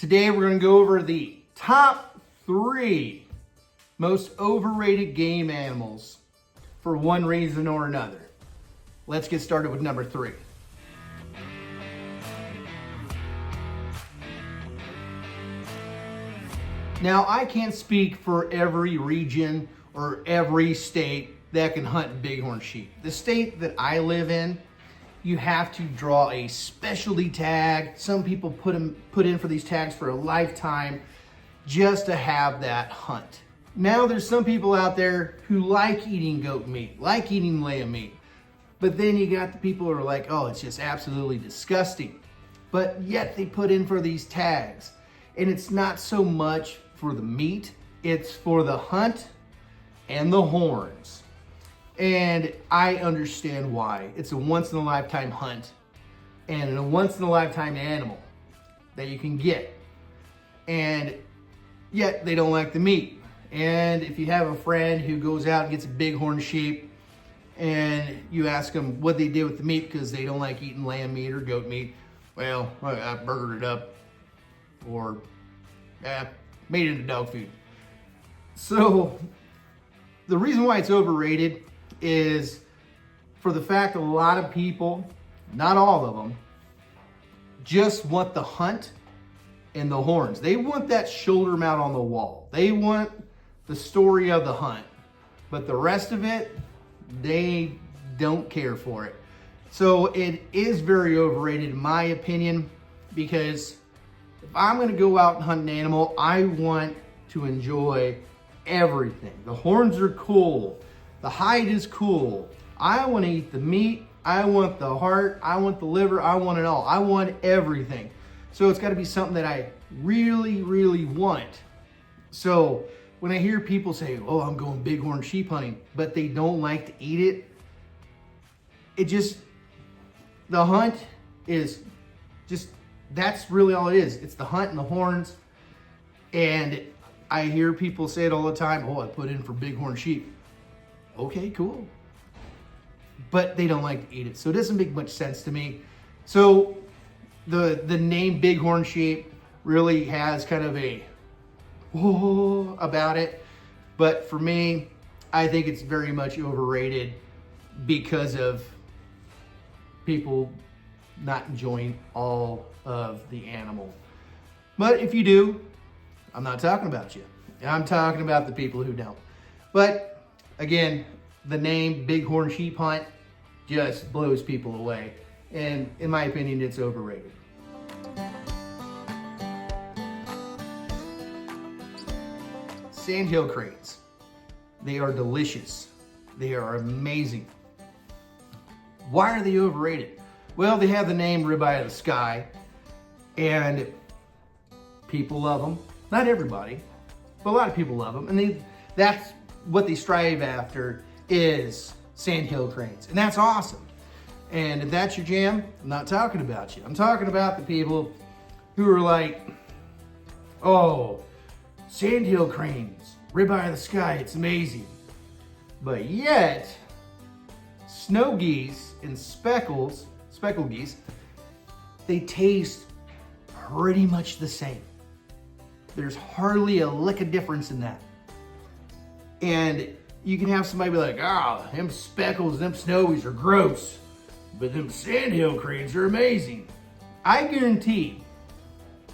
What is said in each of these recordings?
Today we're going to go over the top 3 most overrated game animals for one reason or another. Let's get started with number 3. Now, I can't speak for every region or every state that can hunt bighorn sheep. The state that I live in, you have to draw a specialty tag. Some people put in for these tags for a lifetime just to have that hunt. Now there's some people out there who like eating goat meat, like eating lamb meat. But then you got the people who are like, oh, it's just absolutely disgusting. But yet they put in for these tags. And it's not so much for the meat, it's for the hunt and the horns. And I understand why. It's a once in a lifetime hunt and a once in a lifetime animal that you can get. And yet they don't like the meat. And if you have a friend who goes out and gets a bighorn sheep and you ask them what they did with the meat because they don't like eating lamb meat or goat meat, well, I burgered it up or made it into dog food. So the reason why it's overrated is for the fact that a lot of people, not all of them, just want the hunt and the horns. They want that shoulder mount on the wall. They want the story of the hunt. But the rest of it, they don't care for it. So it is very overrated in my opinion, because if I'm gonna go out and hunt an animal, I want to enjoy everything. The horns are cool. The hide is cool. I want to eat the meat. I want the heart. I want the liver. I want it all. I want everything. So it's got to be something that I really, really want. So when I hear people say, oh, I'm going bighorn sheep hunting, but they don't like to eat it, the hunt is just, that's really all it is. It's the hunt and the horns. And I hear people say it all the time, oh, I put in for bighorn sheep. Okay, cool. But they don't like to eat it, so it doesn't make much sense to me. So the name bighorn sheep really has kind of a whoa about it. But for me, I think it's very much overrated because of people not enjoying all of the animal. But if you do, I'm not talking about you. I'm talking about the people who don't. But again, the name bighorn sheep hunt just blows people away. And in my opinion, it's overrated. Sandhill cranes. They are delicious. They are amazing. Why are they overrated? Well, they have the name ribeye of the sky, and people love them. Not everybody, but a lot of people love them. And that's what they strive after, is sandhill cranes. And that's awesome. And if that's your jam, I'm not talking about you. I'm talking about the people who are like, oh, sandhill cranes, ribeye of the sky, it's amazing. But yet, snow geese and speckled geese, they taste pretty much the same. There's hardly a lick of difference in that. And you can have somebody be like, ah, them speckles, them snowies are gross, but them sandhill cranes are amazing. I guarantee,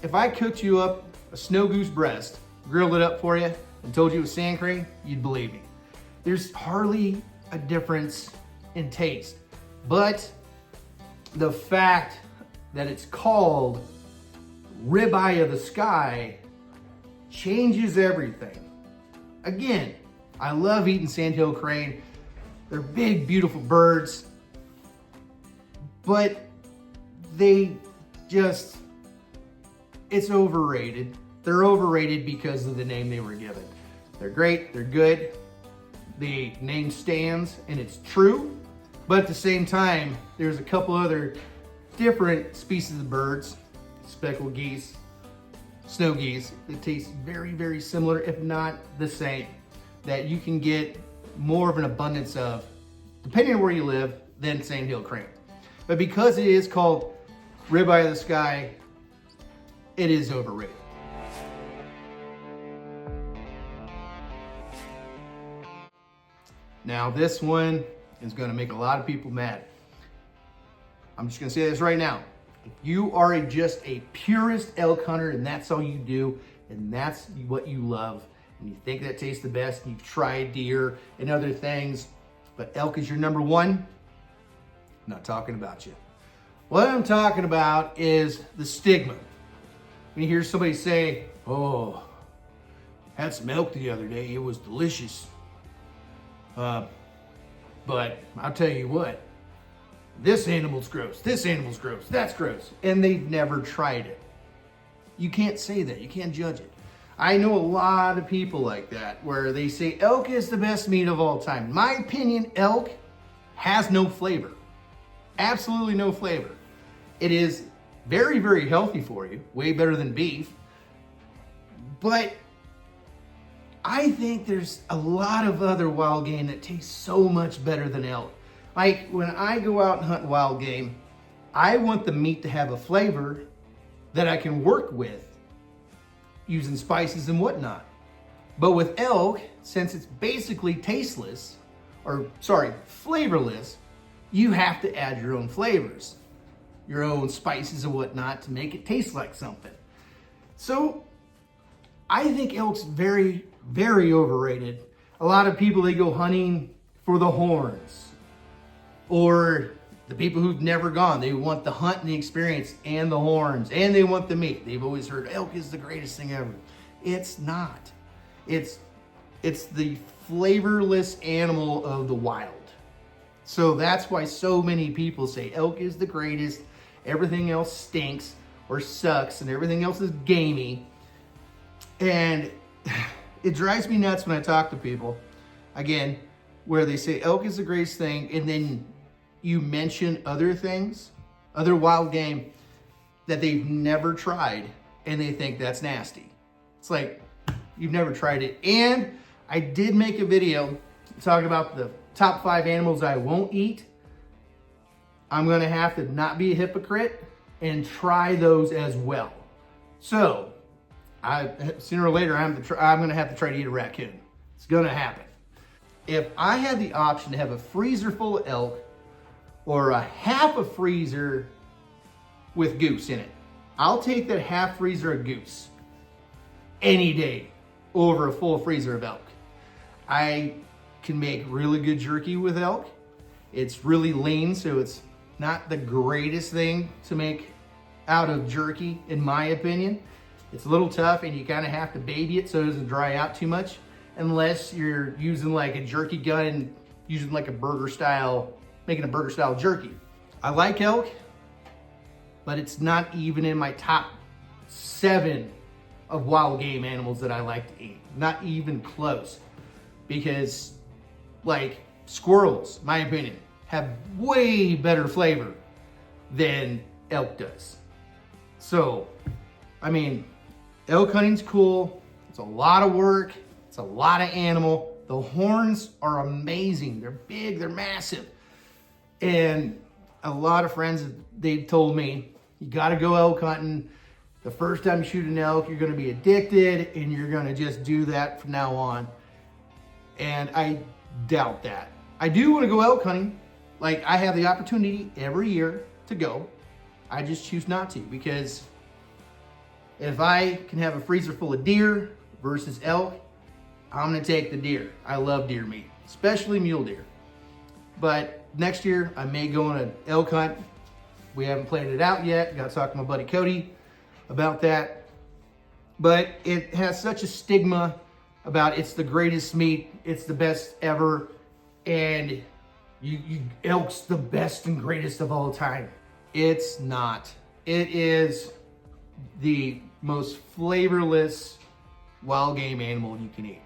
if I cooked you up a snow goose breast, grilled it up for you, and told you it was sand crane, you'd believe me. There's hardly a difference in taste. But the fact that it's called ribeye of the sky changes everything. Again, I love eating sandhill crane. They're big, beautiful birds, but it's overrated. They're overrated because of the name they were given. They're great, they're good. The name stands and it's true, but at the same time, there's a couple other different species of birds, speckled geese, snow geese, that taste very, very similar, if not the same, that you can get more of an abundance of, depending on where you live, than sandhill crane. But because it is called ribeye of the sky, it is overrated. Now this one is gonna make a lot of people mad. I'm just gonna say this right now. If you are just a purist elk hunter and that's all you do, and that's what you love, and you think that tastes the best, and you've tried deer and other things, but elk is your number one, I'm not talking about you. What I'm talking about is the stigma. When you hear somebody say, oh, had some elk the other day, it was delicious. But I'll tell you what, this animal's gross, this animal's gross, that's gross. And they've never tried it. You can't say that, you can't judge it. I know a lot of people like that, where they say elk is the best meat of all time. In my opinion, elk has no flavor. Absolutely no flavor. It is very, very healthy for you, way better than beef. But I think there's a lot of other wild game that tastes so much better than elk. Like when I go out and hunt wild game, I want the meat to have a flavor that I can work with using spices and whatnot. But with elk, since it's basically tasteless, or sorry, flavorless, you have to add your own flavors, your own spices and whatnot to make it taste like something. So I think elk's very, very overrated. A lot of people, they go hunting for the horns, or the people who've never gone, they want the hunt and the experience and the horns, and they want the meat. They've always heard elk is the greatest thing ever. It's not. It's the flavorless animal of the wild. So that's why so many people say elk is the greatest, everything else stinks or sucks, and everything else is gamey. And it drives me nuts when I talk to people, again, where they say elk is the greatest thing, and then you mention other things, other wild game that they've never tried, and they think that's nasty. It's like, you've never tried it. And I did make a video talking about the top 5 animals I won't eat. I'm gonna have to not be a hypocrite and try those as well. So, sooner or later, I'm gonna have to try to eat a raccoon. It's gonna happen. If I had the option to have a freezer full of elk, or a half a freezer with goose in it, I'll take that half freezer of goose any day over a full freezer of elk. I can make really good jerky with elk. It's really lean, so it's not the greatest thing to make out of jerky, in my opinion. It's a little tough, and you kind of have to baby it so it doesn't dry out too much, unless you're using like a jerky gun and using like a burger style, making a burger style jerky. I like elk, but it's not even in my top 7 of wild game animals that I like to eat. Not even close. Because like squirrels, my opinion, have way better flavor than elk does. So, I mean, elk hunting's cool. It's a lot of work. It's a lot of animal. The horns are amazing. They're big, they're massive. And a lot of friends, they've told me, you gotta go elk hunting. The first time you shoot an elk, you're gonna be addicted, and you're gonna just do that from now on. And I doubt that. I do wanna go elk hunting. Like, I have the opportunity every year to go. I just choose not to, because if I can have a freezer full of deer versus elk, I'm gonna take the deer. I love deer meat, especially mule deer. But next year, I may go on an elk hunt. We haven't planned it out yet. Got to talk to my buddy Cody about that. But it has such a stigma about it's the greatest meat, it's the best ever, and elk's the best and greatest of all time. It's not. It is the most flavorless wild game animal you can eat.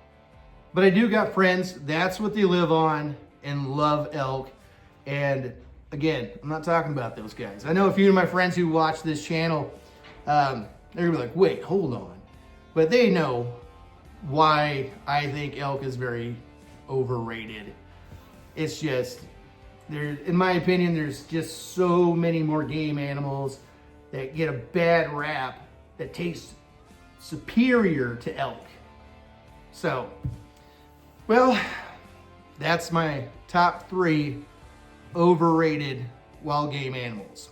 But I do got friends, that's what they live on and love elk. And again, I'm not talking about those guys. I know a few of my friends who watch this channel, they're gonna be like, wait, hold on. But they know why I think elk is very overrated. It's just, in my opinion, there's just so many more game animals that get a bad rap that taste superior to elk. So, well, That's my top 3 overrated wild game animals.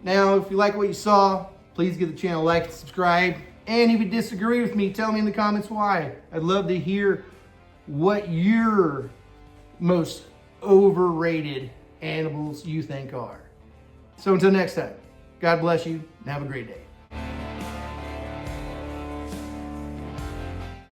Now, if you like what you saw, please give the channel a like and subscribe. And if you disagree with me, tell me in the comments why. I'd love to hear what your most overrated animals you think are. So until next time, God bless you and have a great day.